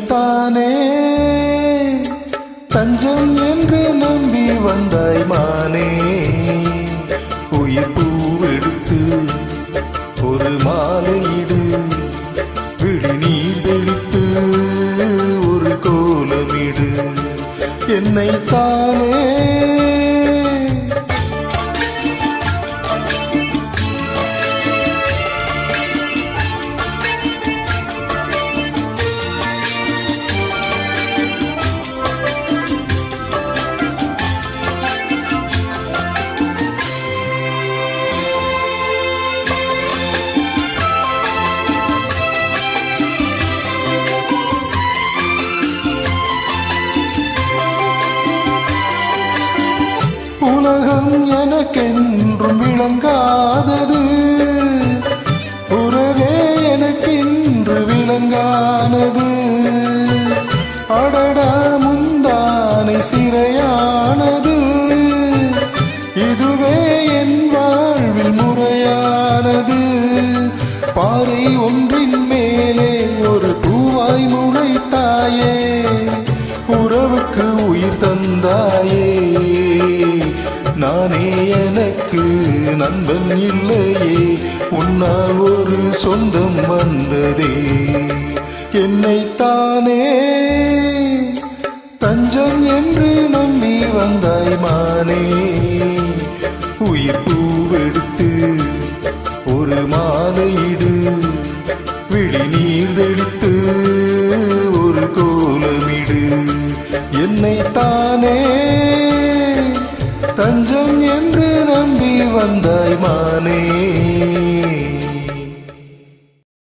என்னைத்தானே தஞ்சம் என்று நம்பி வந்தாய் மானே. உயிர் பூவெடுத்து ஒரு மாலையிடு, விழி நீர் தெளித்து ஒரு கோலமிடு. என்னைத்தானே உலகம் எனக்கென்றும் விளங்காதது, உறவே எனக்கென்று விளங்கானது. அடடா முந்தானை சிறையானது, இதுவே என் வாழ்வில் முறையானது. பாறை ஒன்றின் மேலே ஒரு பூவாய் முளைத்தாயே, உறவுக்கு உயிர் தந்தாயே. நானே எனக்கு நண்பன் இல்லையே, உன்னால் ஒரு சொந்தம் வந்ததே. என்னைத்தானே தஞ்சம் என்று நம்பி வந்தாய் மானே. உயிர் பூவெடுத்து ஒரு மாலையிடு, விழி நீர் தெளித்து ஒரு கோலமிடு. என்னைத்தானே தஞ்சம் என்று நம்பி வந்தாய் மானே.